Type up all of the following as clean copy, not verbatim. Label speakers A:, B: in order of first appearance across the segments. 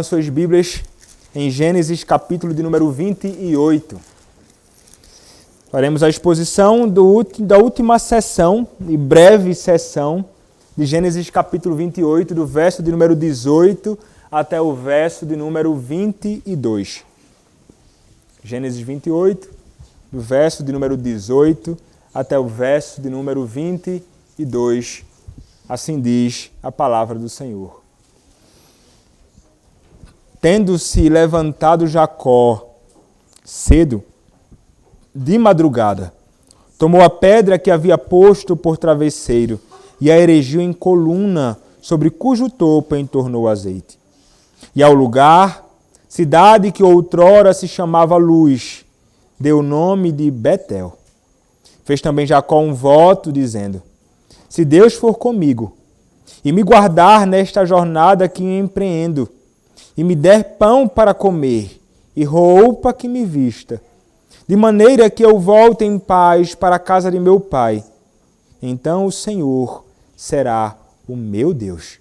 A: Suas Bíblias em Gênesis, capítulo de número 28. Faremos a exposição da última sessão, e breve sessão, de Gênesis, capítulo 28, do verso de número 18 até o verso de número 22. Gênesis 28, do verso de número 18 até o verso de número 22. Assim diz a palavra do Senhor. Tendo-se levantado Jacó cedo, de madrugada, tomou a pedra que havia posto por travesseiro e a erigiu em coluna, sobre cujo topo entornou azeite. E ao lugar, cidade que outrora se chamava Luz, deu o nome de Betel. Fez também Jacó um voto, dizendo: se Deus for comigo e me guardar nesta jornada que empreendo, e me der pão para comer e roupa que me vista, de maneira que eu volte em paz para a casa de meu pai, então o Senhor será o meu Deus,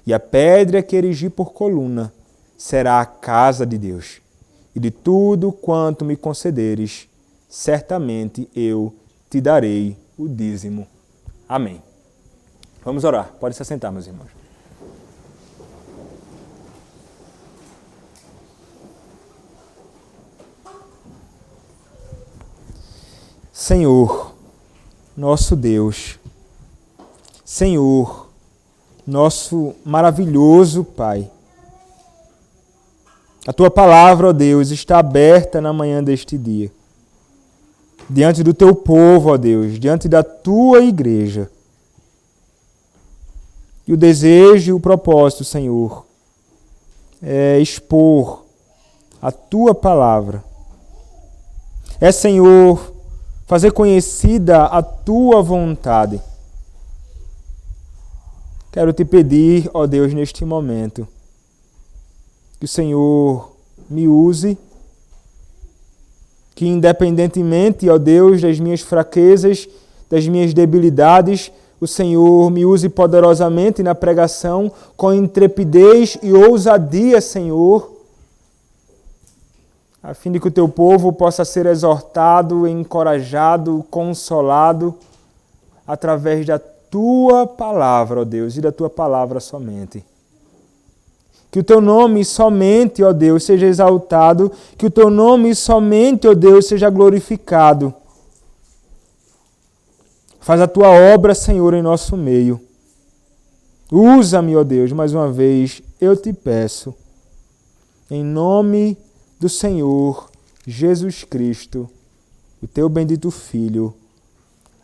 A: e a pedra que erigi por coluna será a casa de Deus, e de tudo quanto me concederes, certamente eu te darei o dízimo. Amém. Vamos orar. Pode se assentar, meus irmãos. Senhor, nosso Deus, Senhor, nosso maravilhoso Pai, a Tua palavra, ó Deus, está aberta na manhã deste dia, diante do Teu povo, ó Deus, diante da Tua igreja. E o desejo e o propósito, Senhor, é expor a Tua palavra. É, Senhor, fazer conhecida a Tua vontade. Quero Te pedir, ó Deus, neste momento, que o Senhor me use, que independentemente, ó Deus, das minhas fraquezas, das minhas debilidades, o Senhor me use poderosamente na pregação, com intrepidez e ousadia, Senhor, a fim de que o Teu povo possa ser exortado, encorajado, consolado, através da Tua palavra, ó Deus, e da Tua palavra somente. Que o Teu nome somente, ó Deus, seja exaltado, que o Teu nome somente, ó Deus, seja glorificado. Faz a Tua obra, Senhor, em nosso meio. Usa-me, ó Deus, mais uma vez, eu te peço, em nome do Senhor Jesus Cristo, o Teu bendito Filho.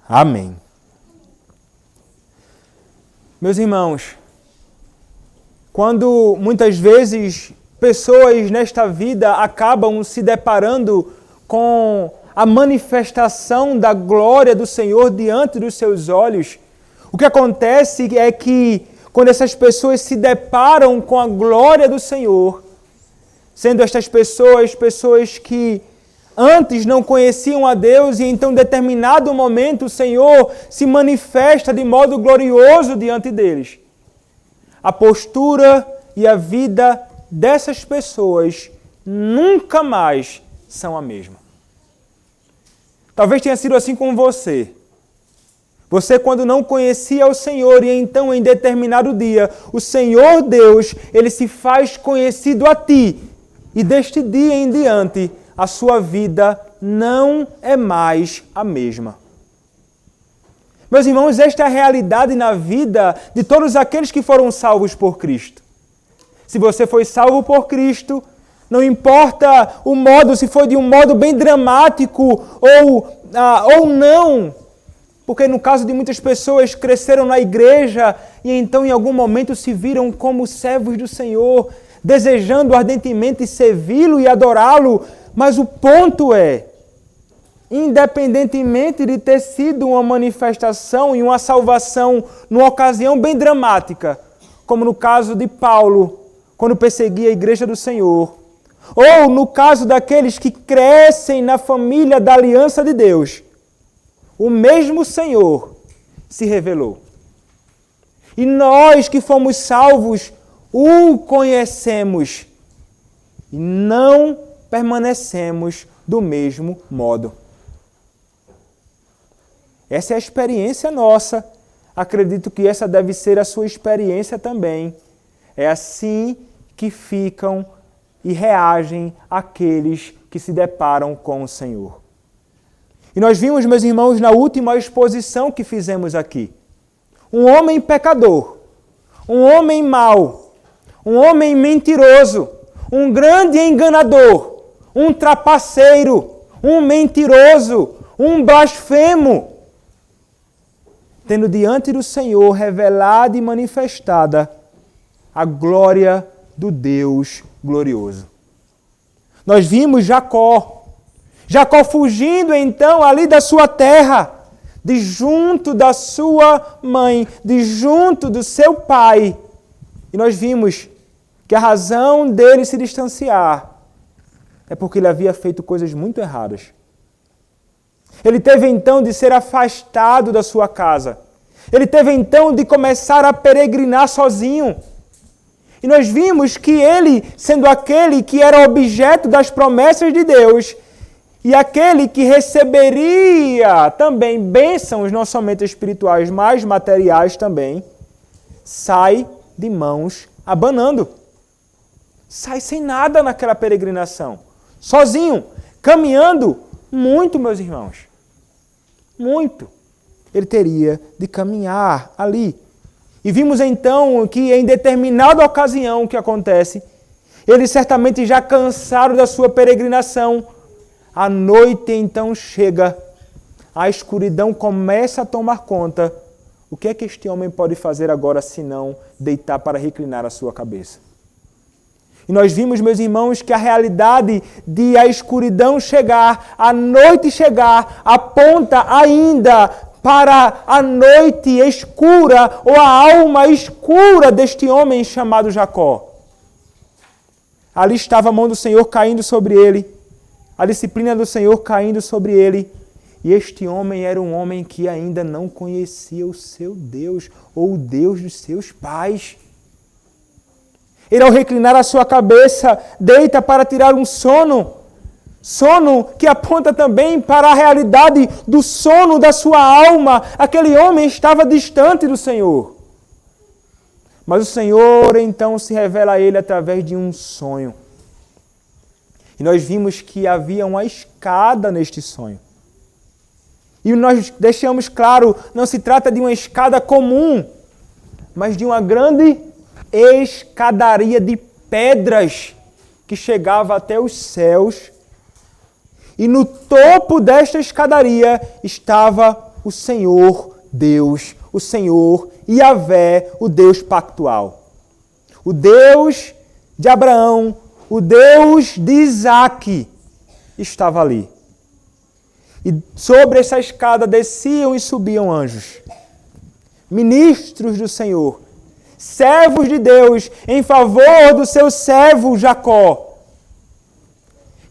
A: Amém. Meus irmãos, quando muitas vezes pessoas nesta vida acabam se deparando com a manifestação da glória do Senhor diante dos seus olhos, o que acontece é que quando essas pessoas se deparam com a glória do Senhor, sendo estas pessoas que antes não conheciam a Deus e então em determinado momento o Senhor se manifesta de modo glorioso diante deles. A postura e a vida dessas pessoas nunca mais são a mesma. Talvez tenha sido assim com você. Você, quando não conhecia o Senhor e então em determinado dia, o Senhor Deus, Ele se faz conhecido a ti. E deste dia em diante, a sua vida não é mais a mesma. Meus irmãos, esta é a realidade na vida de todos aqueles que foram salvos por Cristo. Se você foi salvo por Cristo, não importa o modo, se foi de um modo bem dramático ou não, porque no caso de muitas pessoas cresceram na igreja e então em algum momento se viram como servos do Senhor, desejando ardentemente servi-lo e adorá-lo, mas o ponto é, independentemente de ter sido uma manifestação e uma salvação numa ocasião bem dramática, como no caso de Paulo, quando perseguia a igreja do Senhor, ou no caso daqueles que crescem na família da aliança de Deus, o mesmo Senhor se revelou. E nós que fomos salvos o conhecemos e não permanecemos do mesmo modo. Essa é a experiência nossa. Acredito que essa deve ser a sua experiência também. É assim que ficam e reagem aqueles que se deparam com o Senhor. E nós vimos, meus irmãos, na última exposição que fizemos aqui, um homem pecador, um homem mau, um homem mentiroso, um grande enganador, um trapaceiro, um mentiroso, um blasfemo, tendo diante do Senhor revelada e manifestada a glória do Deus glorioso. Nós vimos Jacó fugindo então ali da sua terra, de junto da sua mãe, de junto do seu pai. E nós vimos que a razão dele se distanciar é porque ele havia feito coisas muito erradas. Ele teve então de ser afastado da sua casa. Ele teve então de começar a peregrinar sozinho. E nós vimos que ele, sendo aquele que era objeto das promessas de Deus, e aquele que receberia também bênçãos, não somente espirituais, mas materiais também, sai de mãos abanando. Sai sem nada naquela peregrinação. Sozinho, caminhando muito, meus irmãos. Muito. Ele teria de caminhar ali. E vimos então que em determinada ocasião o que acontece, eles certamente já cansaram da sua peregrinação. A noite então chega, a escuridão começa a tomar conta. O que é que este homem pode fazer agora senão deitar para reclinar a sua cabeça? E nós vimos, meus irmãos, que a realidade de a escuridão chegar, a noite chegar, aponta ainda para a noite escura ou a alma escura deste homem chamado Jacó. Ali estava a mão do Senhor caindo sobre ele, a disciplina do Senhor caindo sobre ele. E este homem era um homem que ainda não conhecia o seu Deus, ou o Deus dos seus pais. Ele, ao reclinar a sua cabeça, deita para tirar um sono. Sono que aponta também para a realidade do sono da sua alma. Aquele homem estava distante do Senhor. Mas o Senhor então se revela a ele através de um sonho. E nós vimos que havia uma escada neste sonho. E nós deixamos claro, não se trata de uma escada comum, mas de uma grande escadaria de pedras que chegava até os céus. E no topo desta escadaria estava o Senhor Deus, o Senhor Yahvé, o Deus pactual. O Deus de Abraão, o Deus de Isaque estava ali. E sobre essa escada desciam e subiam anjos, ministros do Senhor, servos de Deus em favor do seu servo Jacó.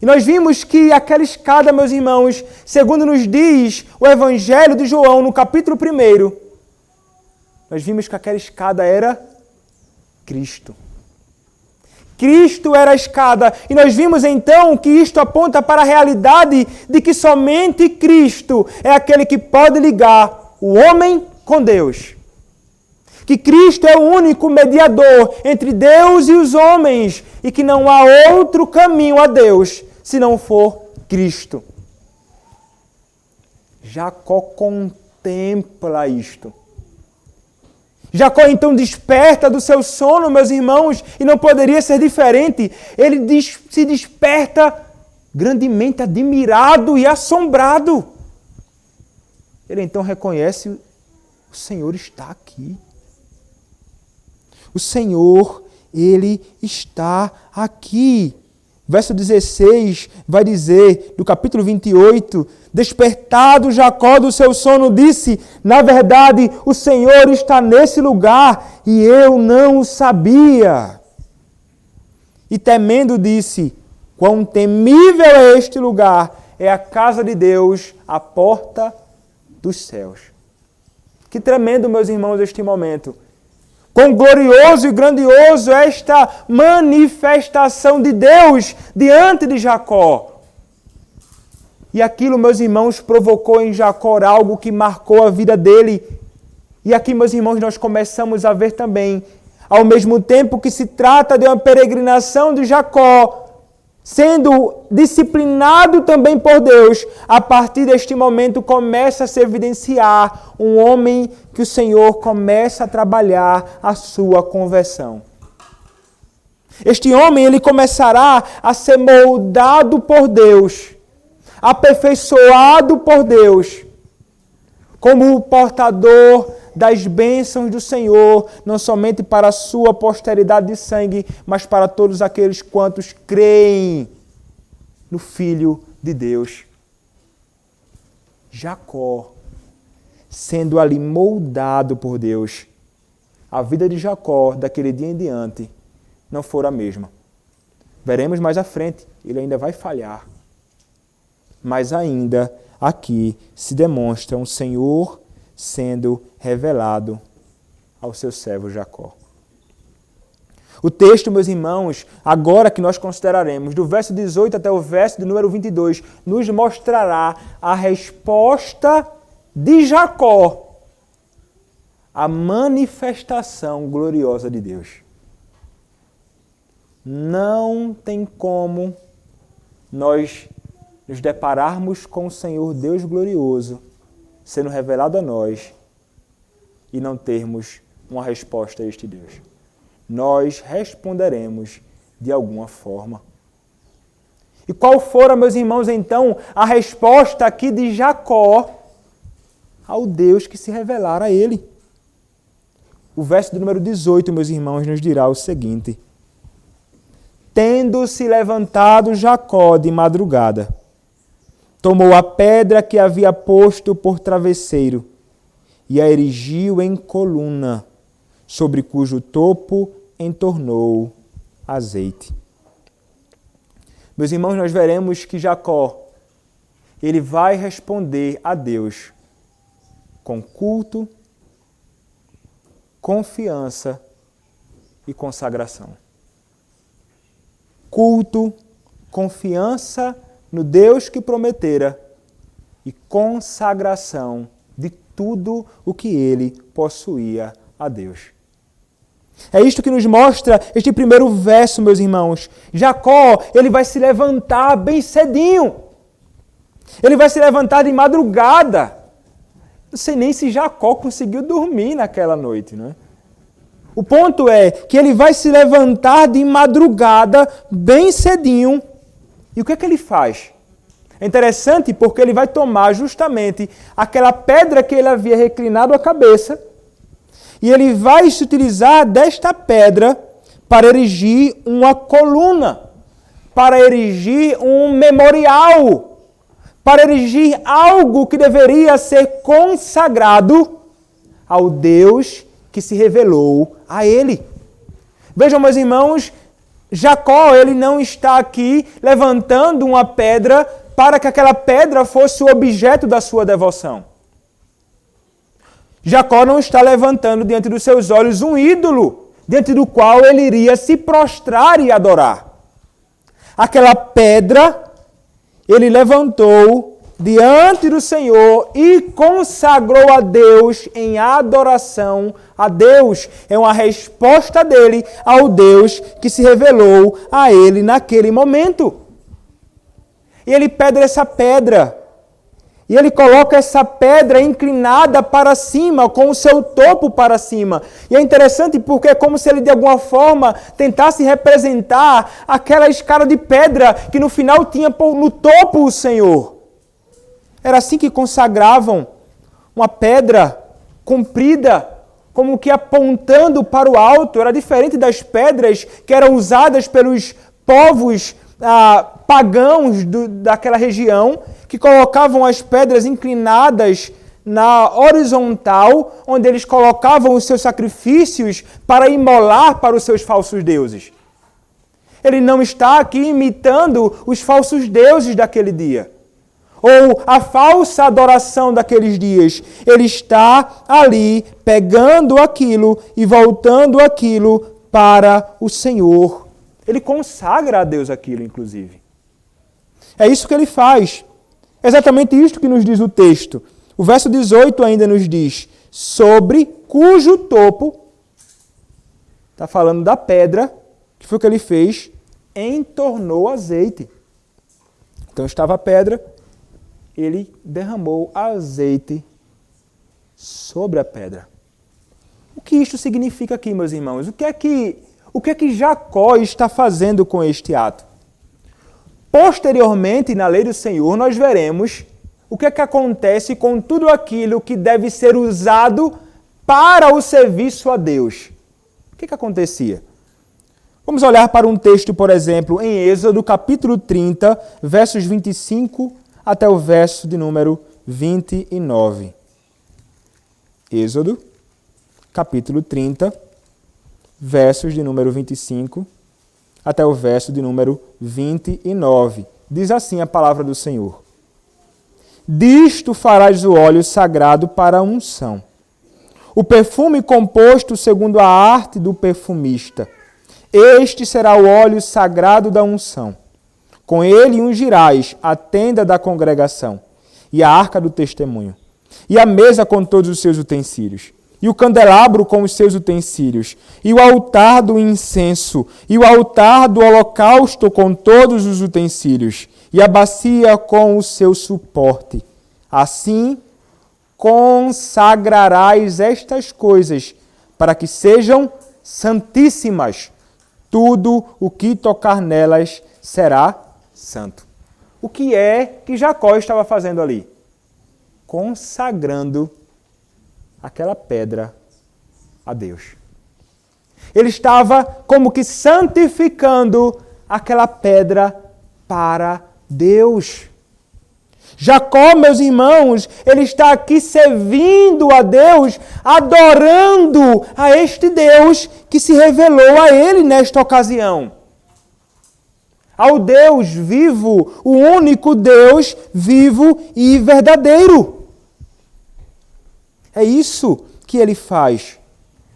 A: E nós vimos que aquela escada, meus irmãos, segundo nos diz o Evangelho de João, no capítulo 1, nós vimos que aquela escada era Cristo. Cristo era a escada. E nós vimos então que isto aponta para a realidade de que somente Cristo é aquele que pode ligar o homem com Deus. Que Cristo é o único mediador entre Deus e os homens e que não há outro caminho a Deus se não for Cristo. Jacó contempla isto. Jacó então desperta do seu sono, meus irmãos, e não poderia ser diferente. Ele se desperta grandemente admirado e assombrado. Ele então reconhece: o Senhor está aqui. O Senhor, Ele está aqui. Verso 16 vai dizer, do capítulo 28, despertado Jacó do seu sono, disse: na verdade, o Senhor está nesse lugar e eu não o sabia. E temendo disse: quão temível é este lugar, é a casa de Deus, a porta dos céus. Que tremendo, meus irmãos, este momento. Quão glorioso e grandioso é esta manifestação de Deus diante de Jacó. E aquilo, meus irmãos, provocou em Jacó algo que marcou a vida dele. E aqui, meus irmãos, nós começamos a ver também, ao mesmo tempo que se trata de uma peregrinação de Jacó, sendo disciplinado também por Deus, a partir deste momento começa a se evidenciar um homem que o Senhor começa a trabalhar a sua conversão. Este homem, ele começará a ser moldado por Deus, aperfeiçoado por Deus, como o portador das bênçãos do Senhor, não somente para a sua posteridade de sangue, mas para todos aqueles quantos creem no Filho de Deus. Jacó, sendo ali moldado por Deus, a vida de Jacó, daquele dia em diante, não fora a mesma. Veremos mais à frente, ele ainda vai falhar. Mas ainda aqui se demonstra um Senhor sendo revelado ao seu servo Jacó. O texto, meus irmãos, agora que nós consideraremos, do verso 18 até o verso de número 22, nos mostrará a resposta de Jacó à manifestação gloriosa de Deus. Não tem como nós nos depararmos com o Senhor Deus glorioso sendo revelado a nós e não termos uma resposta a este Deus. Nós responderemos de alguma forma. E qual fora, meus irmãos, então, a resposta aqui de Jacó ao Deus que se revelara a ele? O verso do número 18, meus irmãos, nos dirá o seguinte: tendo-se levantado Jacó de madrugada, tomou a pedra que havia posto por travesseiro e a erigiu em coluna, sobre cujo topo entornou azeite. Meus irmãos, nós veremos que Jacó, ele vai responder a Deus com culto, confiança e consagração. Culto, confiança no Deus que prometera e consagração de tudo o que ele possuía a Deus. É isto que nos mostra este primeiro verso, meus irmãos. Jacó, ele vai se levantar bem cedinho. Ele vai se levantar de madrugada. Não sei nem se Jacó conseguiu dormir naquela noite, não é? O ponto é que ele vai se levantar de madrugada, bem cedinho. E o que é que ele faz? É interessante porque ele vai tomar justamente aquela pedra que ele havia reclinado a cabeça e ele vai se utilizar desta pedra para erigir uma coluna, para erigir um memorial, para erigir algo que deveria ser consagrado ao Deus que se revelou a ele. Vejam, meus irmãos, Jacó, ele não está aqui levantando uma pedra para que aquela pedra fosse o objeto da sua devoção. Jacó não está levantando diante dos seus olhos um ídolo, diante do qual ele iria se prostrar e adorar. Aquela pedra, ele levantou diante do Senhor e consagrou a Deus em adoração a Deus. É uma resposta dele ao Deus que se revelou a ele naquele momento. E ele pede essa pedra. E ele coloca essa pedra inclinada para cima, com o seu topo para cima. E é interessante porque é como se ele de alguma forma tentasse representar aquela escada de pedra que no final tinha no topo o Senhor. Era assim que consagravam uma pedra comprida, como que apontando para o alto. Era diferente das pedras que eram usadas pelos povos pagãos daquela região, que colocavam as pedras inclinadas na horizontal, onde eles colocavam os seus sacrifícios para imolar para os seus falsos deuses. Ele não está aqui imitando os falsos deuses daquele dia. ou a falsa adoração daqueles dias. Ele está ali pegando aquilo e voltando aquilo para o Senhor. Ele consagra a Deus aquilo, inclusive. É isso que ele faz. É exatamente isto que nos diz o texto. O verso 18 ainda nos diz, sobre cujo topo, está falando da pedra, que foi o que ele fez, entornou azeite. Então estava a pedra, ele derramou azeite sobre a pedra. O que isto significa aqui, meus irmãos? O que é que Jacó está fazendo com este ato? Posteriormente, na lei do Senhor, nós veremos o que é que acontece com tudo aquilo que deve ser usado para o serviço a Deus. O que é que acontecia? Vamos olhar para um texto, por exemplo, em Êxodo, capítulo 30, versos 25 até o verso de número 29. Êxodo, capítulo 30, versos de número 25 até o verso de número 29. Diz assim a palavra do Senhor. Disto farás o óleo sagrado para a unção. O perfume composto segundo a arte do perfumista. Este será o óleo sagrado da unção. Com ele ungirás a tenda da congregação e a arca do testemunho, e a mesa com todos os seus utensílios, e o candelabro com os seus utensílios, e o altar do incenso, e o altar do holocausto com todos os utensílios, e a bacia com o seu suporte. Assim consagrarás estas coisas, para que sejam santíssimas. Tudo o que tocar nelas será santo. O que é que Jacó estava fazendo ali? Consagrando aquela pedra a Deus. Ele estava como que santificando aquela pedra para Deus. Jacó, meus irmãos, ele está aqui servindo a Deus, adorando a este Deus que se revelou a ele nesta ocasião. Ao Deus vivo, o único Deus vivo e verdadeiro. É isso que ele faz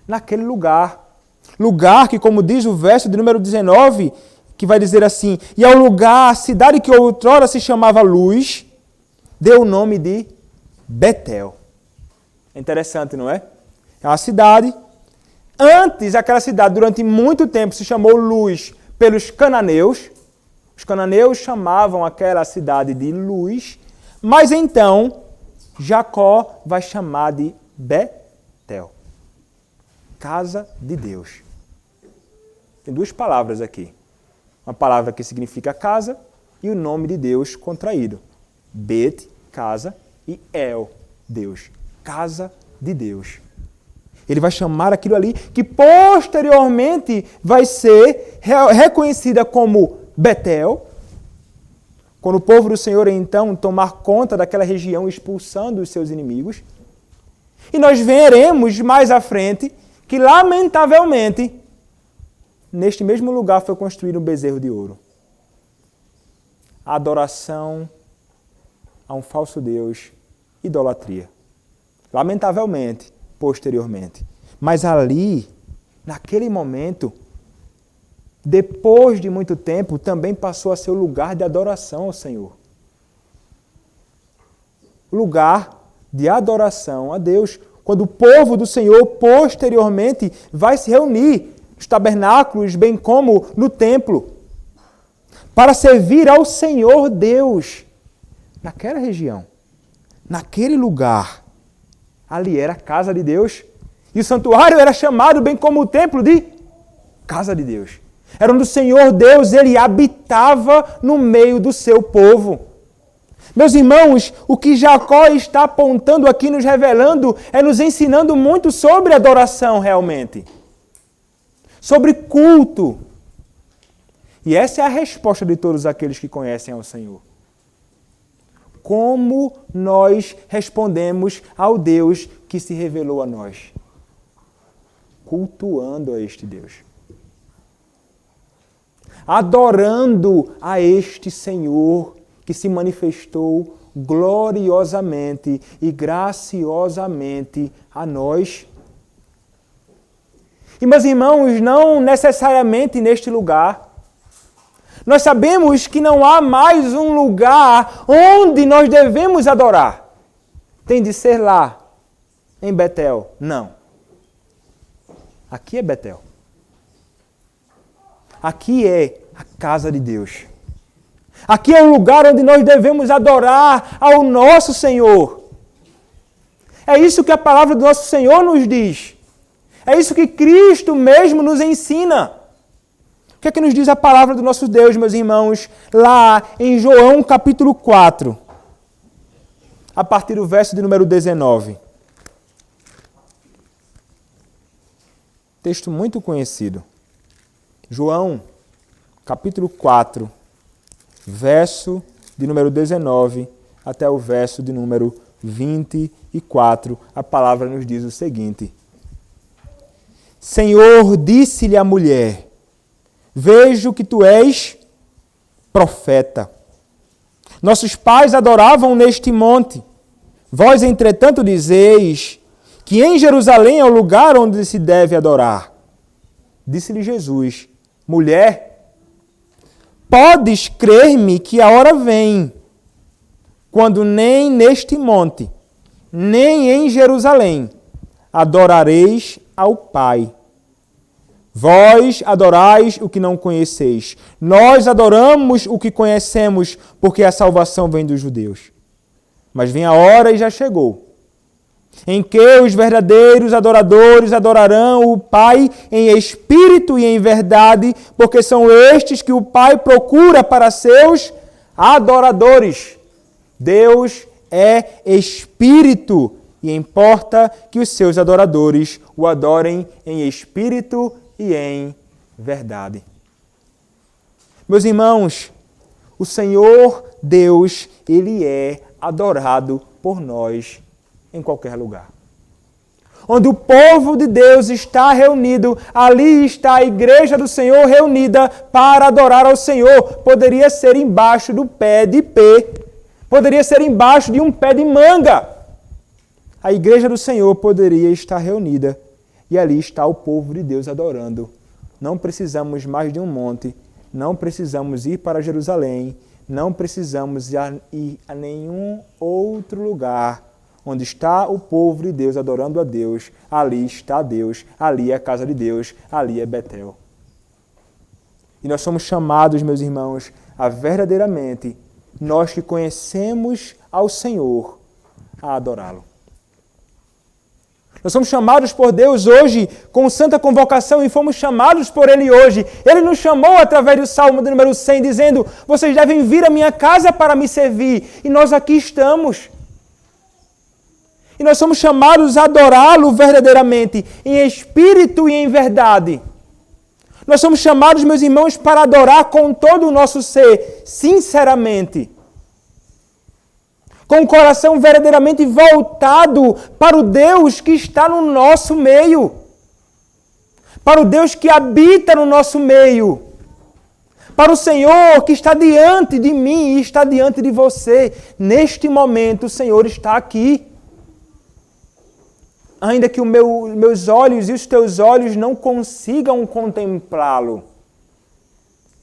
A: naquele lugar. Lugar que, como diz o verso de número 19, que vai dizer assim, e ao lugar, a cidade que outrora se chamava Luz, deu o nome de Betel. É interessante, não é? É uma cidade. Antes, aquela cidade, durante muito tempo, se chamou Luz pelos cananeus. Os cananeus chamavam aquela cidade de Luz. Mas então, Jacó vai chamar de Betel. Casa de Deus. Tem duas palavras aqui. Uma palavra que significa casa e o nome de Deus contraído. Bet, casa, e El, Deus. Casa de Deus. Ele vai chamar aquilo ali que posteriormente vai ser reconhecida como Betel, quando o povo do Senhor então tomar conta daquela região expulsando os seus inimigos. E nós veremos mais à frente que, lamentavelmente, neste mesmo lugar foi construído um bezerro de ouro. A adoração a um falso Deus, idolatria. Lamentavelmente, posteriormente. Mas ali, naquele momento, depois de muito tempo, também passou a ser o lugar de adoração ao Senhor. Lugar de adoração a Deus, quando o povo do Senhor posteriormente vai se reunir nos tabernáculos, bem como no templo, para servir ao Senhor Deus. Naquela região, naquele lugar, ali era a casa de Deus, e o santuário era chamado, bem como o templo, de casa de Deus. Era onde o Senhor Deus, ele habitava no meio do seu povo. Meus irmãos, o que Jacó está apontando aqui, nos revelando, é nos ensinando muito sobre adoração realmente. Sobre culto. E essa é a resposta de todos aqueles que conhecem ao Senhor. Como nós respondemos ao Deus que se revelou a nós? Cultuando a este Deus. Adorando a este Senhor que se manifestou gloriosamente e graciosamente a nós. E, meus irmãos, não necessariamente neste lugar. Nós sabemos que não há mais um lugar onde nós devemos adorar. Tem de ser lá, em Betel. Não. Aqui é Betel. Aqui é a casa de Deus. Aqui é o lugar onde nós devemos adorar ao nosso Senhor. É isso que a palavra do nosso Senhor nos diz. É isso que Cristo mesmo nos ensina. O que é que nos diz a palavra do nosso Deus, meus irmãos? Lá em João capítulo 4, a partir do verso de número 19. Texto muito conhecido. João capítulo 4, verso de número 19 até o verso de número 24. A palavra nos diz o seguinte: Senhor, disse-lhe a mulher, vejo que tu és profeta. Nossos pais adoravam neste monte. Vós, entretanto, dizeis que em Jerusalém é o lugar onde se deve adorar. Disse-lhe Jesus, mulher, podes crer-me que a hora vem, quando nem neste monte, nem em Jerusalém, adorareis ao Pai. Vós adorais o que não conheceis. Nós adoramos o que conhecemos, porque a salvação vem dos judeus. Mas vem a hora e já chegou, em que os verdadeiros adoradores adorarão o Pai em espírito e em verdade, porque são estes que o Pai procura para seus adoradores. Deus é espírito e importa que os seus adoradores o adorem em espírito e em verdade. Meus irmãos, o Senhor Deus, Ele é adorado por nós em qualquer lugar. Onde o povo de Deus está reunido, ali está a igreja do Senhor reunida para adorar ao Senhor. Poderia ser embaixo do pé de ipê, poderia ser embaixo de um pé de manga. A igreja do Senhor poderia estar reunida e ali está o povo de Deus adorando. Não precisamos mais de um monte, não precisamos ir para Jerusalém, não precisamos ir a nenhum outro lugar. Onde está o povo de Deus adorando a Deus, ali está Deus, ali é a casa de Deus, ali é Betel. E nós somos chamados, meus irmãos, a verdadeiramente, nós que conhecemos ao Senhor, a adorá-lo. Nós somos chamados por Deus hoje com santa convocação e fomos chamados por Ele hoje. Ele nos chamou através do Salmo de número 100, dizendo, vocês devem vir à minha casa para me servir. E nós aqui estamos. E nós somos chamados a adorá-lo verdadeiramente, em espírito e em verdade. Nós somos chamados, meus irmãos, para adorar com todo o nosso ser, sinceramente. Com o coração verdadeiramente voltado para o Deus que está no nosso meio. Para o Deus que habita no nosso meio. Para o Senhor que está diante de mim e está diante de você. Neste momento, o Senhor está aqui. Ainda que os meus olhos e os teus olhos não consigam contemplá-lo,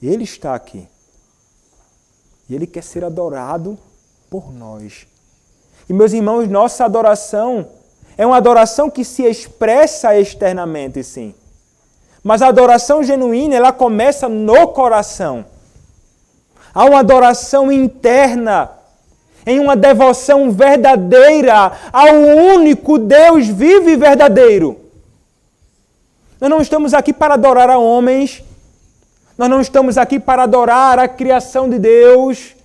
A: Ele está aqui. E Ele quer ser adorado por nós. E, meus irmãos, nossa adoração é uma adoração que se expressa externamente, sim. Mas a adoração genuína, ela começa no coração. Há uma adoração interna, em uma devoção verdadeira ao único Deus vivo e verdadeiro. Nós não estamos aqui para adorar a homens, nós não estamos aqui para adorar a criação de Deus,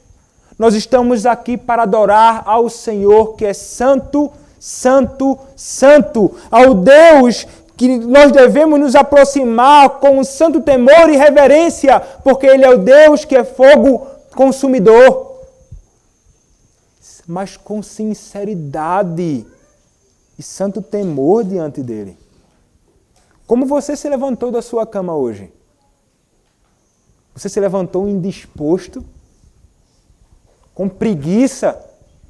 A: nós estamos aqui para adorar ao Senhor que é santo, santo, santo, ao Deus que nós devemos nos aproximar com santo temor e reverência, porque Ele é o Deus que é fogo consumidor. Mas com sinceridade e santo temor diante dele. Como você se levantou da sua cama hoje? Você se levantou indisposto? Com preguiça?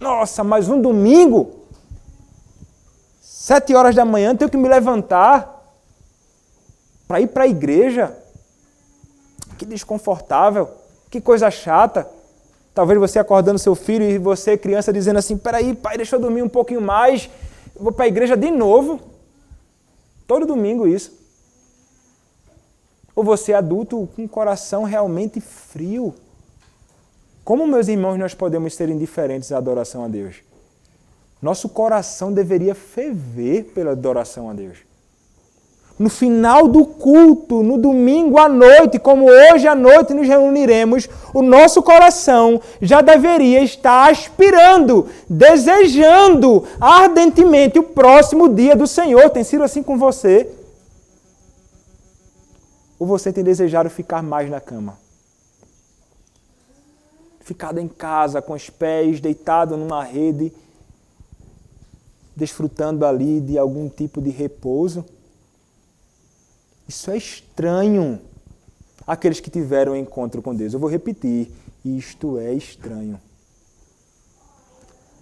A: Nossa, mas um domingo, 7 horas da manhã, tenho que me levantar para ir para a igreja. Que desconfortável, que coisa chata. Talvez você acordando seu filho e você, criança, dizendo assim, peraí, pai, deixa eu dormir um pouquinho mais, eu vou para a igreja de novo. Todo domingo isso. Ou você, adulto, com o coração realmente frio. Como, meus irmãos, nós podemos ser indiferentes à adoração a Deus? Nosso coração deveria ferver pela adoração a Deus. No final do culto, no domingo à noite, como hoje à noite nos reuniremos, o nosso coração já deveria estar aspirando, desejando ardentemente o próximo dia do Senhor. Tem sido assim com você? Ou você tem desejado ficar mais na cama? Ficado em casa, com os pés deitados numa rede, desfrutando ali de algum tipo de repouso? Isso é estranho àqueles que tiveram um encontro com Deus. Eu vou repetir, isto é estranho.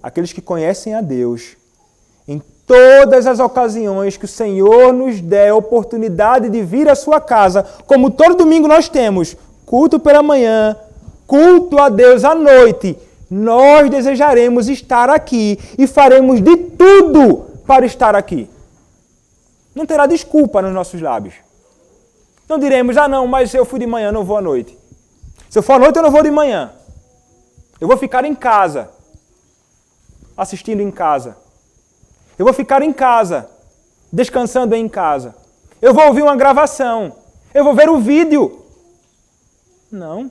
A: Aqueles que conhecem a Deus, em todas as ocasiões que o Senhor nos der a oportunidade de vir à sua casa, como todo domingo nós temos, culto pela manhã, culto a Deus à noite, nós desejaremos estar aqui e faremos de tudo para estar aqui. Não terá desculpa nos nossos lábios. Não diremos, não, mas eu fui de manhã, não vou à noite. Se eu for à noite, eu não vou de manhã. Eu vou ficar em casa, assistindo em casa. Eu vou ficar em casa, descansando em casa. Eu vou ouvir uma gravação. Eu vou ver o vídeo. Não.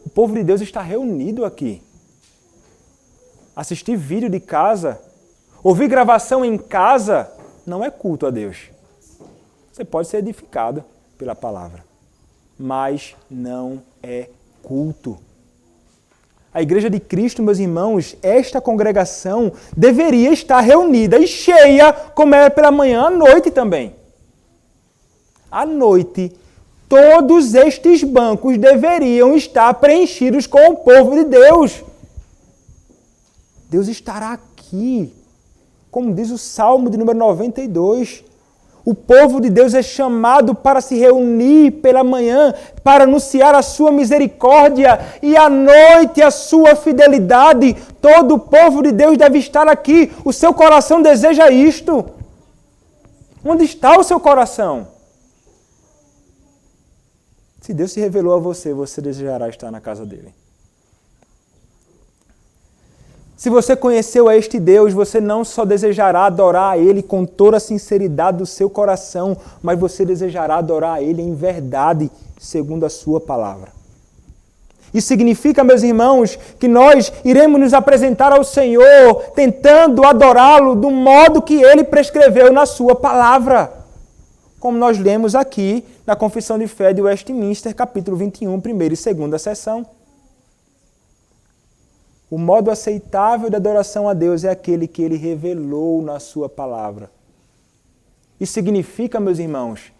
A: O povo de Deus está reunido aqui. Assistir vídeo de casa, ouvir gravação em casa, não é culto a Deus. Você pode ser edificado pela palavra, mas não é culto. A Igreja de Cristo, meus irmãos, esta congregação deveria estar reunida e cheia, como é pela manhã, à noite também. À noite, todos estes bancos deveriam estar preenchidos com o povo de Deus. Deus estará aqui, como diz o Salmo de número 92. O povo de Deus é chamado para se reunir pela manhã, para anunciar a sua misericórdia e à noite a sua fidelidade. Todo o povo de Deus deve estar aqui. O seu coração deseja isto. Onde está o seu coração? Se Deus se revelou a você, você desejará estar na casa dele. Se você conheceu a este Deus, você não só desejará adorar a Ele com toda a sinceridade do seu coração, mas você desejará adorar a Ele em verdade, segundo a sua palavra. Isso significa, meus irmãos, que nós iremos nos apresentar ao Senhor, tentando adorá-lo do modo que Ele prescreveu na sua palavra. Como nós lemos aqui na Confissão de Fé de Westminster, capítulo 21, primeira e segunda sessão. O modo aceitável de adoração a Deus é aquele que Ele revelou na sua palavra. Isso significa, meus irmãos,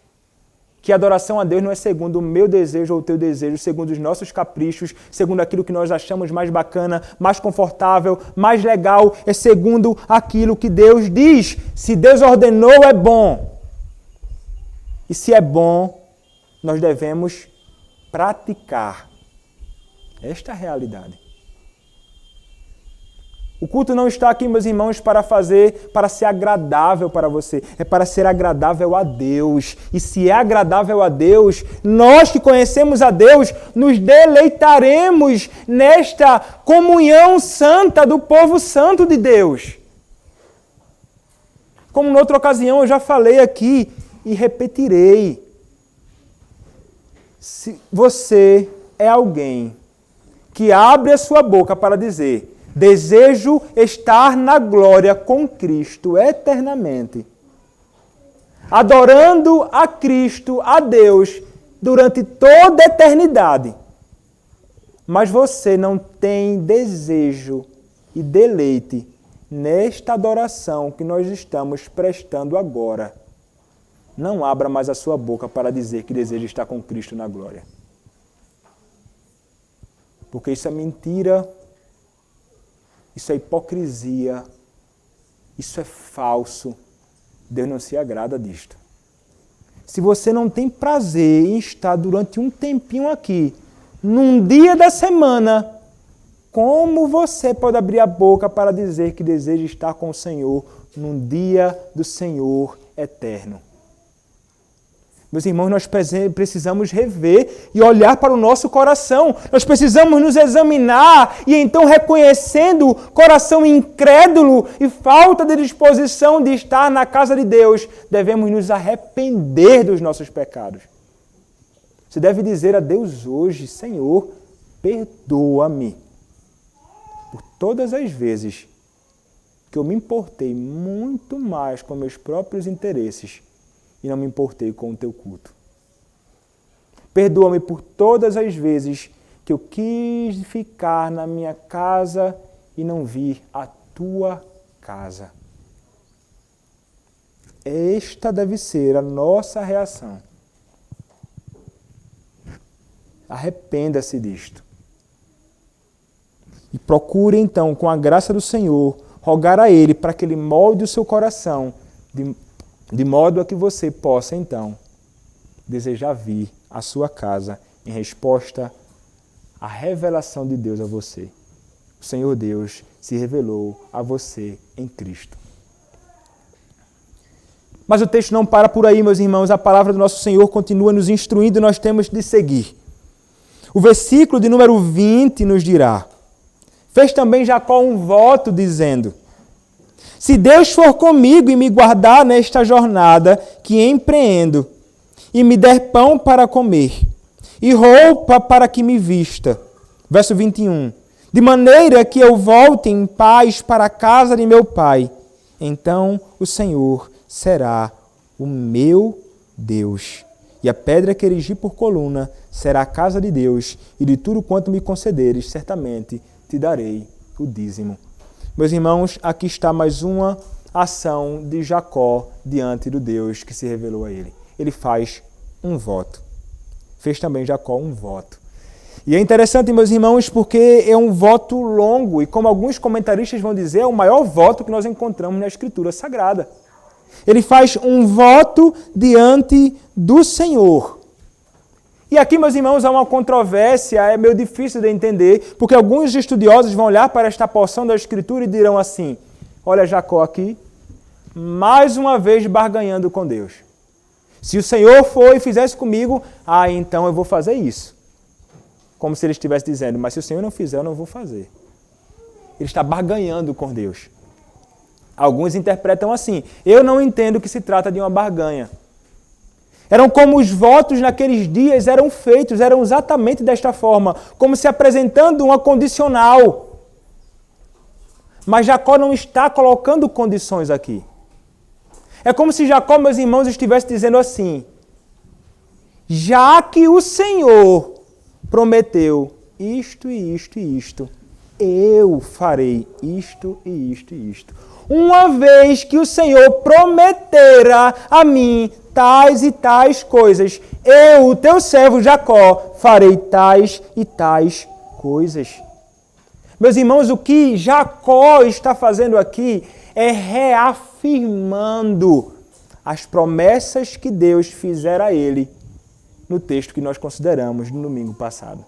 A: que a adoração a Deus não é segundo o meu desejo ou o teu desejo, segundo os nossos caprichos, segundo aquilo que nós achamos mais bacana, mais confortável, mais legal, é segundo aquilo que Deus diz. Se Deus ordenou, é bom. E se é bom, nós devemos praticar. Esta é a realidade. O culto não está aqui, meus irmãos, para ser agradável para você. É para ser agradável a Deus. E se é agradável a Deus, nós que conhecemos a Deus, nos deleitaremos nesta comunhão santa do povo santo de Deus. Como em outra ocasião eu já falei aqui e repetirei. Se você é alguém que abre a sua boca para dizer: desejo estar na glória com Cristo eternamente, adorando a Cristo, a Deus, durante toda a eternidade. Mas você não tem desejo e deleite nesta adoração que nós estamos prestando agora. Não abra mais a sua boca para dizer que deseja estar com Cristo na glória. Porque isso é mentira Isso é hipocrisia. Isso é falso. Deus não se agrada disto. Se você não tem prazer em estar durante um tempinho aqui, num dia da semana, como você pode abrir a boca para dizer que deseja estar com o Senhor num dia do Senhor eterno? Meus irmãos, nós precisamos rever e olhar para o nosso coração. Nós precisamos nos examinar e então, reconhecendo coração incrédulo e falta de disposição de estar na casa de Deus, devemos nos arrepender dos nossos pecados. Você deve dizer a Deus hoje: Senhor, perdoa-me por todas as vezes que eu me importei muito mais com meus próprios interesses e não me importei com o teu culto. Perdoa-me por todas as vezes que eu quis ficar na minha casa e não vir à tua casa. Esta deve ser a nossa reação. Arrependa-se disto. E procure então, com a graça do Senhor, rogar a Ele para que Ele molde o seu coração de modo a que você possa, então, desejar vir à sua casa em resposta à revelação de Deus a você. O Senhor Deus se revelou a você em Cristo. Mas o texto não para por aí, meus irmãos. A palavra do nosso Senhor continua nos instruindo e nós temos de seguir. O versículo de número 20 nos dirá: fez também Jacó um voto, dizendo: se Deus for comigo e me guardar nesta jornada que empreendo, e me der pão para comer, e roupa para que me vista. Verso 21. De maneira que eu volte em paz para a casa de meu pai, então o Senhor será o meu Deus. E a pedra que erigi por coluna será a casa de Deus, e de tudo quanto me concederes, certamente te darei o dízimo. Meus irmãos, aqui está mais uma ação de Jacó diante do Deus que se revelou a ele. Ele faz um voto. Fez também Jacó um voto. E é interessante, meus irmãos, porque é um voto longo e, como alguns comentaristas vão dizer, é o maior voto que nós encontramos na Escritura Sagrada. Ele faz um voto diante do Senhor. E aqui, meus irmãos, há uma controvérsia, é meio difícil de entender, porque alguns estudiosos vão olhar para esta porção da Escritura e dirão assim: olha Jacó aqui, mais uma vez barganhando com Deus. Se o Senhor for e fizesse comigo, então eu vou fazer isso. Como se ele estivesse dizendo: mas se o Senhor não fizer, eu não vou fazer. Ele está barganhando com Deus. Alguns interpretam assim: eu não entendo que se trata de uma barganha. Eram como os votos naqueles dias eram feitos, eram exatamente desta forma, como se apresentando uma condicional. Mas Jacó não está colocando condições aqui. É como se Jacó, meus irmãos, estivesse dizendo assim: já que o Senhor prometeu isto e isto e isto, eu farei isto e isto e isto. Uma vez que o Senhor prometera a mim tais e tais coisas, eu, o teu servo Jacó, farei tais e tais coisas. Meus irmãos, o que Jacó está fazendo aqui é reafirmando as promessas que Deus fizera a ele no texto que nós consideramos no domingo passado.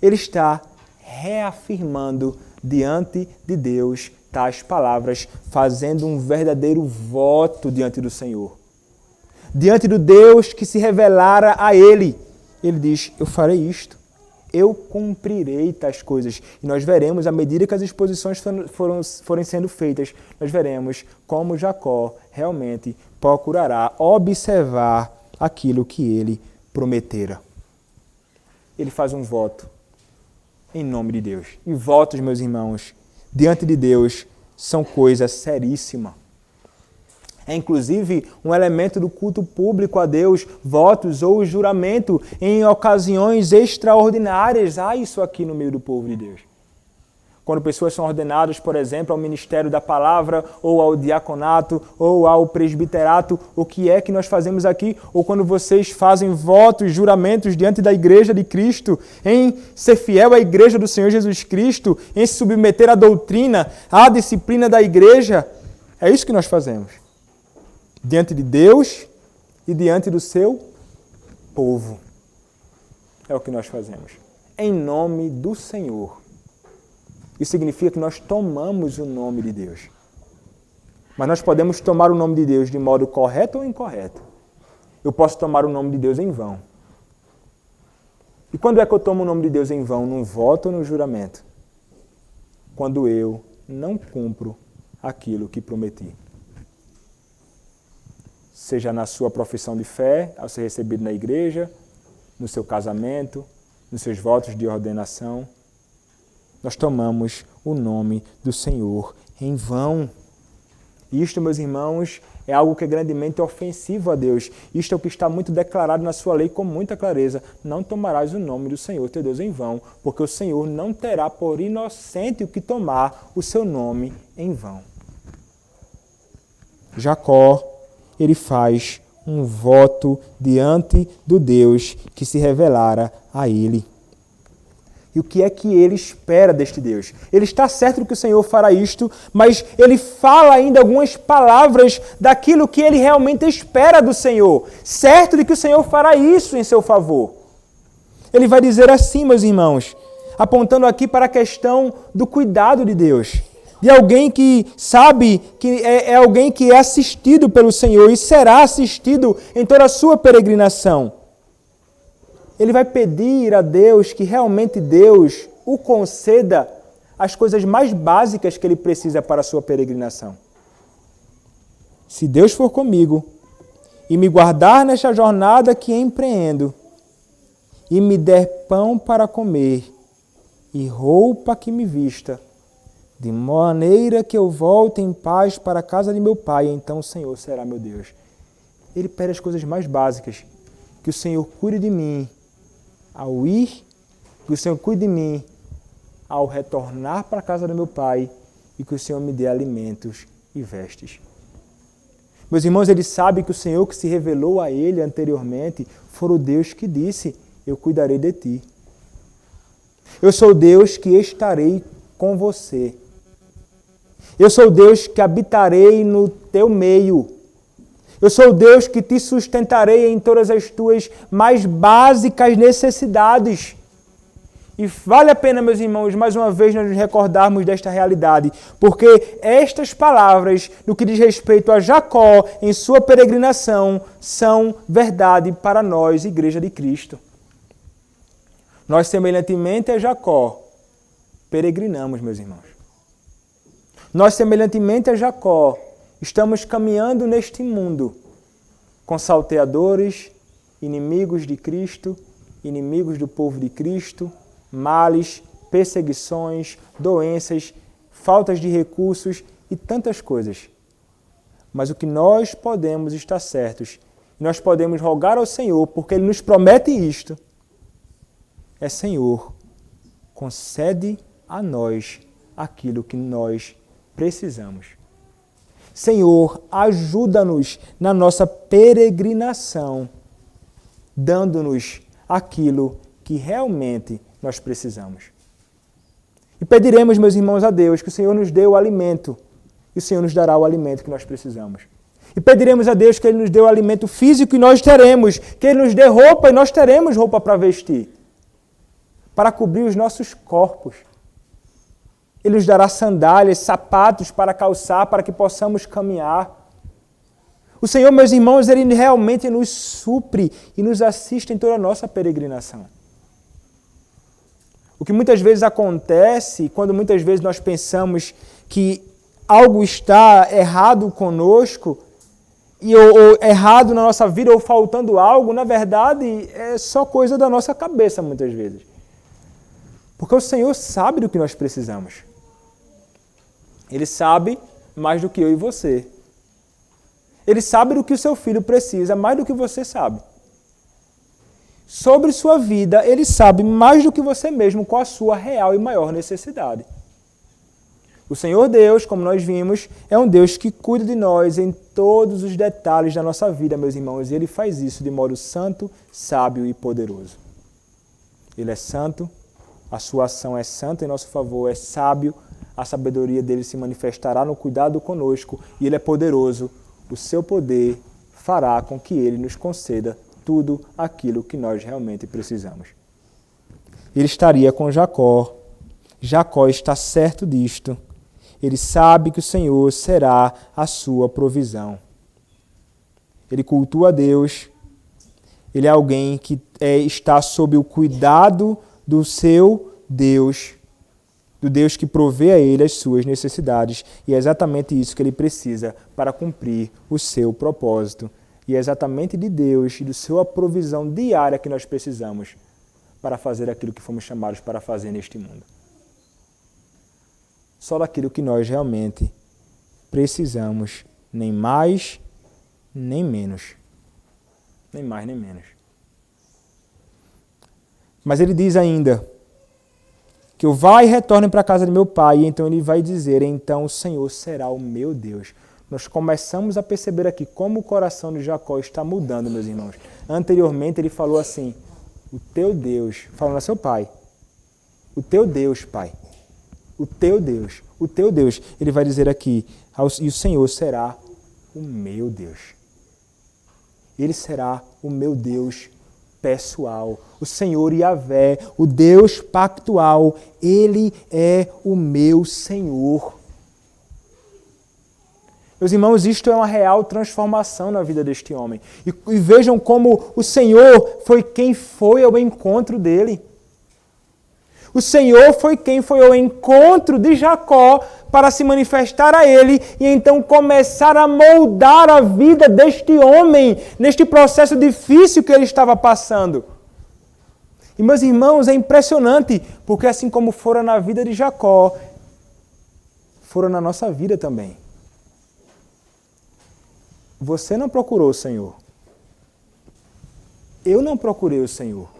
A: Ele está reafirmando diante de Deus tais palavras, fazendo um verdadeiro voto diante do Senhor. Diante do Deus que se revelara a ele. Ele diz: eu farei isto, eu cumprirei tais coisas. E nós veremos, à medida que as exposições forem sendo feitas, nós veremos como Jacó realmente procurará observar aquilo que ele prometera. Ele faz um voto em nome de Deus. E votos, meus irmãos, diante de Deus, são coisa seríssima. É inclusive um elemento do culto público a Deus, votos ou juramento em ocasiões extraordinárias. Há isso aqui no meio do povo de Deus. Quando pessoas são ordenadas, por exemplo, ao ministério da palavra, ou ao diaconato, ou ao presbiterato, o que é que nós fazemos aqui? Ou quando vocês fazem votos, juramentos diante da igreja de Cristo, em ser fiel à igreja do Senhor Jesus Cristo, em se submeter à doutrina, à disciplina da igreja, é isso que nós fazemos. Diante de Deus e diante do seu povo. É o que nós fazemos. Em nome do Senhor. Isso significa que nós tomamos o nome de Deus. Mas nós podemos tomar o nome de Deus de modo correto ou incorreto. Eu posso tomar o nome de Deus em vão. E quando é que eu tomo o nome de Deus em vão? Num voto ou no juramento? Quando eu não cumpro aquilo que prometi. Seja na sua profissão de fé, ao ser recebido na igreja, no seu casamento, nos seus votos de ordenação, nós tomamos o nome do Senhor em vão. Isto, meus irmãos, é algo que é grandemente ofensivo a Deus. Isto é o que está muito declarado na sua lei com muita clareza. Não tomarás o nome do Senhor teu Deus em vão, porque o Senhor não terá por inocente o que tomar o seu nome em vão. Jacó, ele faz um voto diante do Deus que se revelara a ele. E o que é que ele espera deste Deus? Ele está certo de que o Senhor fará isto, mas ele fala ainda algumas palavras daquilo que ele realmente espera do Senhor. Certo de que o Senhor fará isso em seu favor. Ele vai dizer assim, meus irmãos, apontando aqui para a questão do cuidado de Deus. De alguém que sabe que é alguém que é assistido pelo Senhor e será assistido em toda a sua peregrinação. Ele vai pedir a Deus que realmente Deus o conceda as coisas mais básicas que ele precisa para a sua peregrinação. Se Deus for comigo e me guardar nesta jornada que empreendo, e me der pão para comer e roupa que me vista, de maneira que eu volte em paz para a casa de meu Pai, então o Senhor será meu Deus. Ele pede as coisas mais básicas, que o Senhor cuide de mim ao ir, que o Senhor cuide de mim ao retornar para a casa do meu Pai e que o Senhor me dê alimentos e vestes. Meus irmãos, ele sabe que o Senhor que se revelou a ele anteriormente foi o Deus que disse, eu cuidarei de ti. Eu sou Deus que estarei com você. Eu sou Deus que habitarei no teu meio. Eu sou o Deus que te sustentarei em todas as tuas mais básicas necessidades. E vale a pena, meus irmãos, mais uma vez nós nos recordarmos desta realidade, porque estas palavras, no que diz respeito a Jacó em sua peregrinação, são verdade para nós, Igreja de Cristo. Nós, semelhantemente a Jacó, peregrinamos, meus irmãos. Nós, semelhantemente a Jacó, estamos caminhando neste mundo com salteadores, inimigos de Cristo, inimigos do povo de Cristo, males, perseguições, doenças, faltas de recursos e tantas coisas. Mas o que nós podemos estar certos, nós podemos rogar ao Senhor, porque Ele nos promete isto, é Senhor, concede a nós aquilo que nós precisamos. Senhor, ajuda-nos na nossa peregrinação, dando-nos aquilo que realmente nós precisamos. E pediremos, meus irmãos, a Deus que o Senhor nos dê o alimento, e o Senhor nos dará o alimento que nós precisamos. E pediremos a Deus que Ele nos dê o alimento físico e nós teremos, que Ele nos dê roupa e nós teremos roupa para vestir, para cobrir os nossos corpos. Ele nos dará sandálias, sapatos para calçar, para que possamos caminhar. O Senhor, meus irmãos, Ele realmente nos supre e nos assiste em toda a nossa peregrinação. O que muitas vezes acontece, quando muitas vezes nós pensamos que algo está errado conosco, ou errado na nossa vida, ou faltando algo, na verdade, é só coisa da nossa cabeça, muitas vezes. Porque o Senhor sabe do que nós precisamos. Ele sabe mais do que eu e você. Ele sabe do que o seu filho precisa, mais do que você sabe. Sobre sua vida, Ele sabe mais do que você mesmo qual a sua real e maior necessidade. O Senhor Deus, como nós vimos, é um Deus que cuida de nós em todos os detalhes da nossa vida, meus irmãos. E Ele faz isso de modo santo, sábio e poderoso. Ele é santo, a sua ação é santa em nosso favor, é sábio, a sabedoria dele se manifestará no cuidado conosco e Ele é poderoso. O seu poder fará com que Ele nos conceda tudo aquilo que nós realmente precisamos. Ele estaria com Jacó. Jacó está certo disto. Ele sabe que o Senhor será a sua provisão. Ele cultua a Deus. Ele é alguém que está sob o cuidado do seu Deus, do Deus que provê a ele as suas necessidades. E é exatamente isso que ele precisa para cumprir o seu propósito. E é exatamente de Deus e da sua provisão diária que nós precisamos para fazer aquilo que fomos chamados para fazer neste mundo. Só daquilo que nós realmente precisamos, nem mais, nem menos. Nem mais, nem menos. Mas ele diz ainda que eu vá e retorne para a casa de meu pai, e então ele vai dizer, então o Senhor será o meu Deus. Nós começamos a perceber aqui como o coração de Jacó está mudando, meus irmãos. Anteriormente ele falou assim, o teu Deus, falando a seu pai, o teu Deus, pai, o teu Deus, o teu Deus. Ele vai dizer aqui, e o Senhor será o meu Deus. Ele será o meu Deus pessoal. O Senhor Yahvé, o Deus pactual, Ele é o meu Senhor. Meus irmãos, isto é uma real transformação na vida deste homem. E vejam como o Senhor foi quem foi ao encontro dele. O Senhor foi quem foi ao encontro de Jacó para se manifestar a ele e então começar a moldar a vida deste homem neste processo difícil que ele estava passando. E meus irmãos, é impressionante, porque assim como fora na vida de Jacó, fora na nossa vida também. Você não procurou o Senhor. Eu não procurei o Senhor.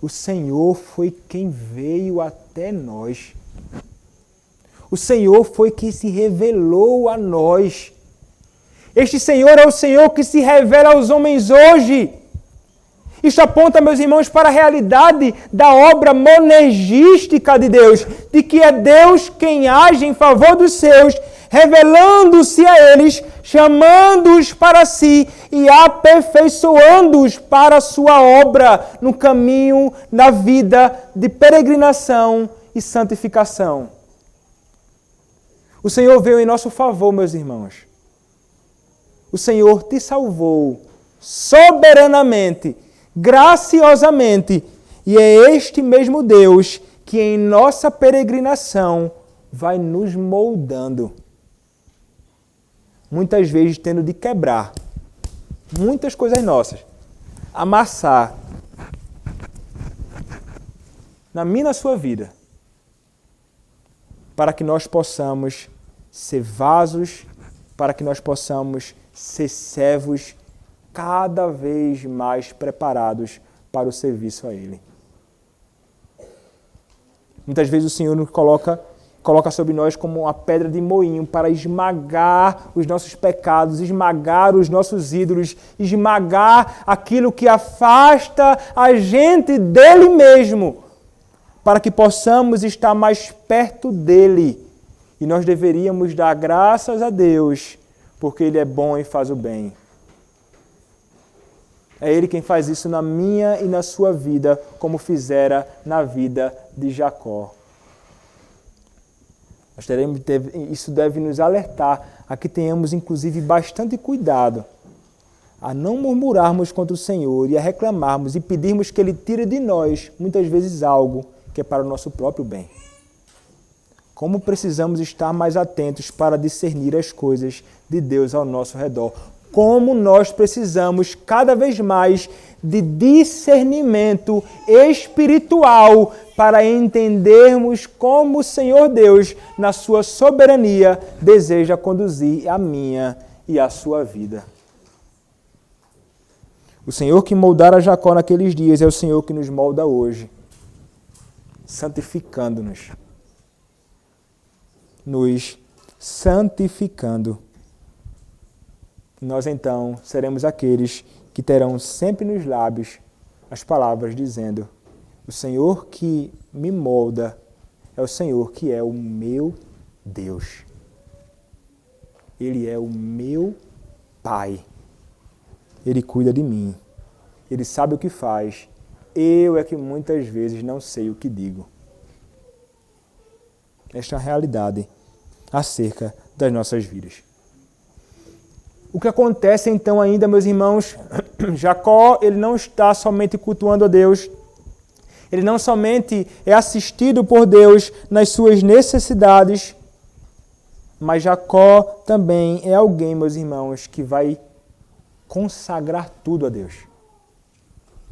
A: O Senhor foi quem veio até nós. O Senhor foi quem se revelou a nós. Este Senhor é o Senhor que se revela aos homens hoje. Isso aponta, meus irmãos, para a realidade da obra monergística de Deus, de que é Deus quem age em favor dos seus, revelando-se a eles, chamando-os para si e aperfeiçoando-os para a sua obra no caminho da vida de peregrinação e santificação. O Senhor veio em nosso favor, meus irmãos. O Senhor te salvou soberanamente, graciosamente, e é este mesmo Deus que em nossa peregrinação vai nos moldando. Muitas vezes tendo de quebrar muitas coisas nossas, amassar na minha e na sua vida, para que nós possamos ser vasos, para que nós possamos ser servos cada vez mais preparados para o serviço a Ele. Muitas vezes o Senhor nos coloca sobre nós como uma pedra de moinho para esmagar os nossos pecados, esmagar os nossos ídolos, esmagar aquilo que afasta a gente dele mesmo, para que possamos estar mais perto dele. E nós deveríamos dar graças a Deus, porque Ele é bom e faz o bem. É Ele quem faz isso na minha e na sua vida, como fizera na vida de Jacó. Isso deve nos alertar a que tenhamos, inclusive, bastante cuidado a não murmurarmos contra o Senhor e a reclamarmos e pedirmos que Ele tire de nós, muitas vezes, algo que é para o nosso próprio bem. Como precisamos estar mais atentos para discernir as coisas de Deus ao nosso redor. Como nós precisamos cada vez mais de discernimento espiritual para entendermos como o Senhor Deus, na sua soberania, deseja conduzir a minha e a sua vida. O Senhor que moldara Jacó naqueles dias é o Senhor que nos molda hoje, santificando-nos. nos santificando. Nós então seremos aqueles que terão sempre nos lábios as palavras dizendo: o Senhor que me molda é o Senhor que é o meu Deus. Ele é o meu Pai. Ele cuida de mim. Ele sabe o que faz. Eu é que muitas vezes não sei o que digo. Esta é a realidade acerca das nossas vidas. O que acontece então ainda, meus irmãos, Jacó, ele não está somente cultuando a Deus, ele não somente é assistido por Deus nas suas necessidades, mas Jacó também é alguém, meus irmãos, que vai consagrar tudo a Deus.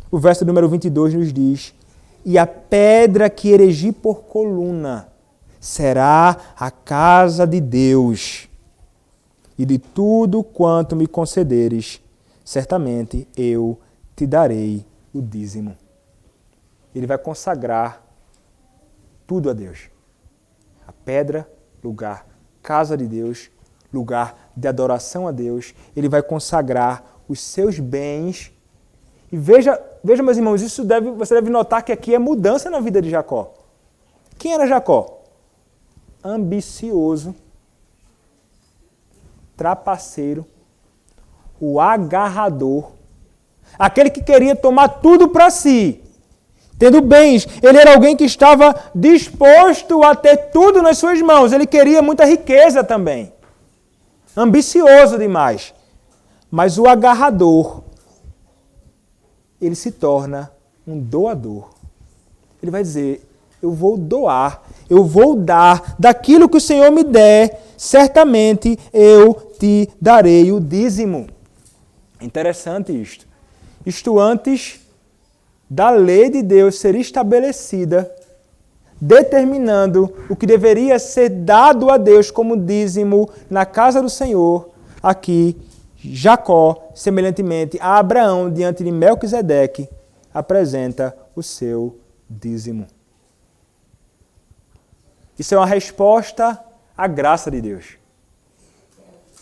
A: O verso número 22 nos diz: e a pedra que erigi por coluna será a casa de Deus, e de tudo quanto me concederes, certamente eu te darei o dízimo. Ele vai consagrar tudo a Deus. A pedra, lugar, casa de Deus, lugar de adoração a Deus. Ele vai consagrar os seus bens. E veja, meus irmãos, você deve notar que aqui é mudança na vida de Jacó. Quem era Jacó? Ambicioso, trapaceiro, o agarrador, aquele que queria tomar tudo para si, tendo bens. Ele era alguém que estava disposto a ter tudo nas suas mãos. Ele queria muita riqueza também. Ambicioso demais. Mas o agarrador, ele se torna um doador. Ele vai dizer: eu vou doar, eu vou dar daquilo que o Senhor me der, certamente eu te darei o dízimo. Interessante isto. Isto antes da lei de Deus ser estabelecida, determinando o que deveria ser dado a Deus como dízimo na casa do Senhor. Aqui, Jacó, semelhantemente a Abraão, diante de Melquisedeque, apresenta o seu dízimo. Isso é uma resposta à graça de Deus.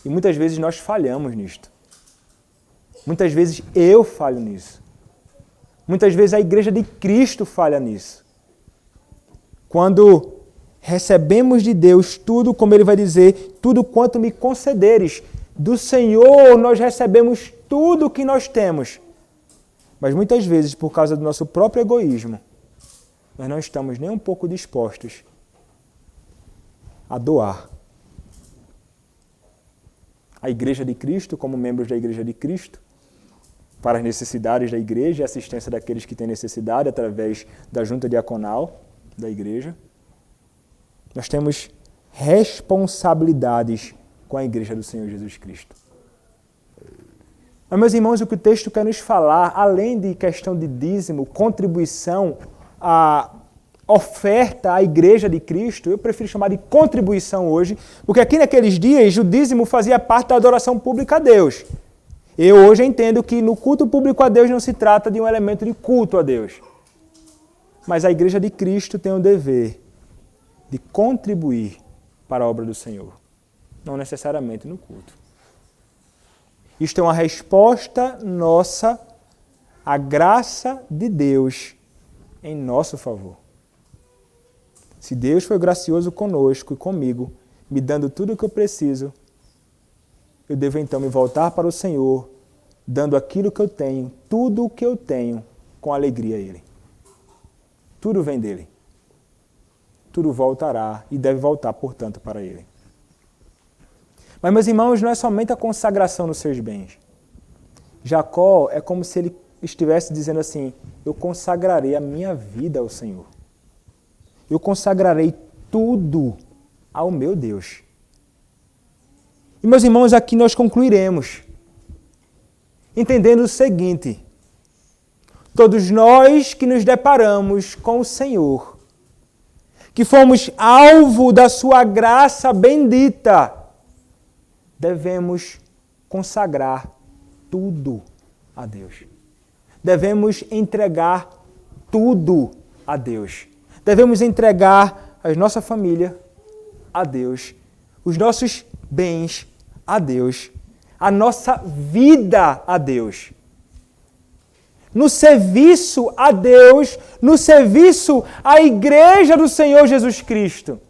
A: E muitas vezes nós falhamos nisto. Muitas vezes eu falho nisso. Muitas vezes a Igreja de Cristo falha nisso. Quando recebemos de Deus tudo, como Ele vai dizer, tudo quanto me concederes. Do Senhor nós recebemos tudo o que nós temos. Mas muitas vezes, por causa do nosso próprio egoísmo, nós não estamos nem um pouco dispostos a doar. A Igreja de Cristo, como membros da Igreja de Cristo, para as necessidades da Igreja e assistência daqueles que têm necessidade através da junta diaconal da Igreja. Nós temos responsabilidades com a Igreja do Senhor Jesus Cristo. Mas, meus irmãos, o que o texto quer nos falar, além de questão de dízimo, contribuição, a oferta à Igreja de Cristo, eu prefiro chamar de contribuição hoje, porque aqui naqueles dias o dízimo fazia parte da adoração pública a Deus. Eu hoje entendo que no culto público a Deus não se trata de um elemento de culto a Deus. Mas a Igreja de Cristo tem o dever de contribuir para a obra do Senhor, não necessariamente no culto. Isto é uma resposta nossa à graça de Deus em nosso favor. Se Deus foi gracioso conosco e comigo, me dando tudo o que eu preciso, eu devo então me voltar para o Senhor, dando aquilo que eu tenho, tudo o que eu tenho, com alegria a Ele. Tudo vem dEle. Tudo voltará e deve voltar, portanto, para Ele. Mas, meus irmãos, não é somente a consagração dos seus bens. Jacó é como se ele estivesse dizendo assim: eu consagrarei a minha vida ao Senhor. Eu consagrarei tudo ao meu Deus. E, meus irmãos, aqui nós concluiremos, entendendo o seguinte: todos nós que nos deparamos com o Senhor, que fomos alvo da sua graça bendita, devemos consagrar tudo a Deus. Devemos entregar tudo a Deus. Devemos entregar a nossa família, a Deus, os nossos bens a Deus, a nossa vida a Deus. No serviço a Deus, no serviço à Igreja do Senhor Jesus Cristo.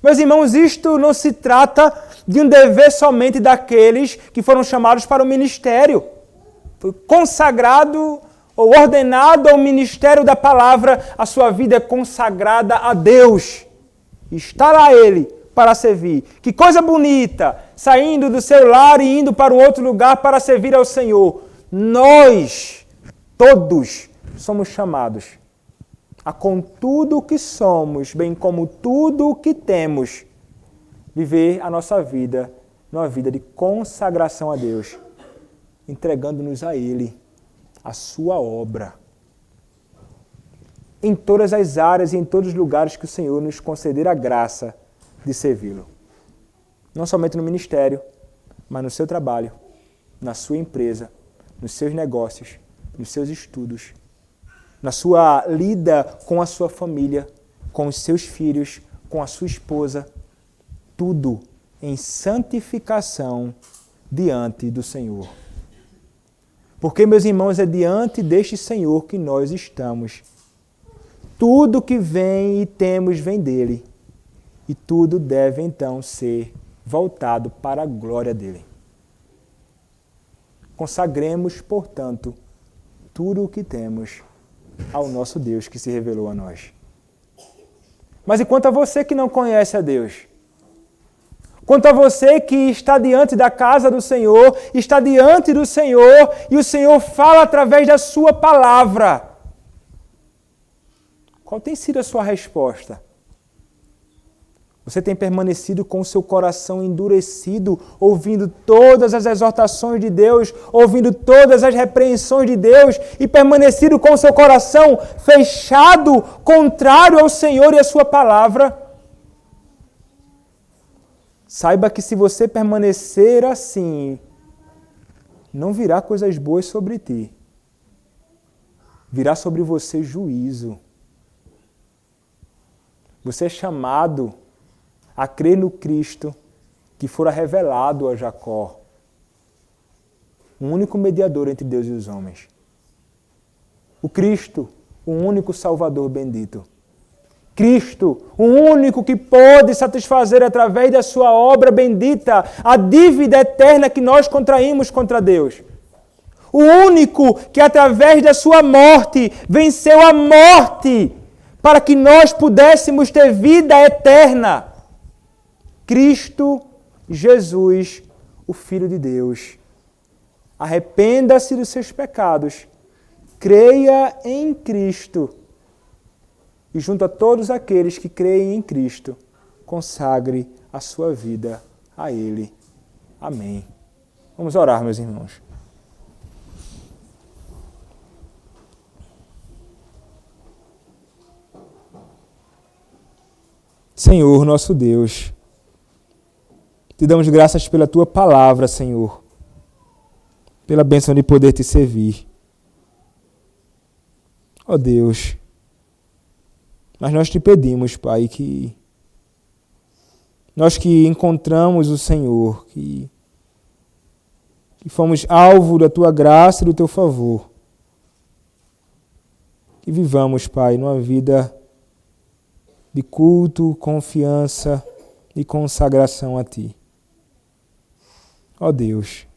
A: Meus irmãos, isto não se trata de um dever somente daqueles que foram chamados para o ministério. Foi consagrado ou ordenado ao ministério da palavra, a sua vida é consagrada a Deus. Está lá Ele para servir. Que coisa bonita, saindo do seu lar e indo para um outro lugar para servir ao Senhor. Nós, todos, somos chamados a com tudo o que somos, bem como tudo o que temos, viver a nossa vida numa vida de consagração a Deus, entregando-nos a Ele, a sua obra, em todas as áreas e em todos os lugares que o Senhor nos conceder a graça de servi-lo. Não somente no ministério, mas no seu trabalho, na sua empresa, nos seus negócios, nos seus estudos, na sua lida com a sua família, com os seus filhos, com a sua esposa, tudo em santificação diante do Senhor. Porque, meus irmãos, é diante deste Senhor que nós estamos. Tudo que vem e temos vem dele. E tudo deve, então, ser voltado para a glória dele. Consagremos, portanto, tudo o que temos ao nosso Deus que se revelou a nós. Mas e quanto a você que não conhece a Deus? Quanto a você que está diante da casa do Senhor, está diante do Senhor e o Senhor fala através da sua palavra. Qual tem sido a sua resposta? Você tem permanecido com o seu coração endurecido, ouvindo todas as exortações de Deus, ouvindo todas as repreensões de Deus e permanecido com o seu coração fechado, contrário ao Senhor e à sua palavra? Saiba que se você permanecer assim, não virá coisas boas sobre ti. Virá sobre você juízo. Você é chamado a crer no Cristo que fora revelado a Jacó, o único mediador entre Deus e os homens. O Cristo, o único Salvador bendito. Cristo, o único que pode satisfazer através da sua obra bendita a dívida eterna que nós contraímos contra Deus. O único que através da sua morte venceu a morte para que nós pudéssemos ter vida eterna. Cristo Jesus, o Filho de Deus. Arrependa-se dos seus pecados, creia em Cristo e junto a todos aqueles que creem em Cristo, consagre a sua vida a Ele. Amém. Vamos orar, meus irmãos. Senhor, nosso Deus, te damos graças pela Tua palavra, Senhor, pela bênção de poder Te servir. Ó Deus, mas nós Te pedimos, Pai, que nós que encontramos o Senhor, que fomos alvo da Tua graça e do Teu favor, que vivamos, Pai, numa vida de culto, confiança e consagração a Ti. Ó Deus,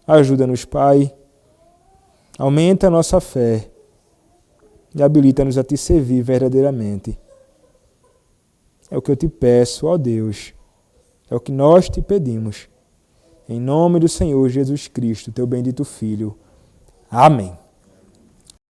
A: ajuda-nos, Pai, aumenta a nossa fé e habilita-nos a Te servir verdadeiramente. É o que eu Te peço, ó Deus, é o que nós Te pedimos. Em nome do Senhor Jesus Cristo, Teu bendito Filho. Amém.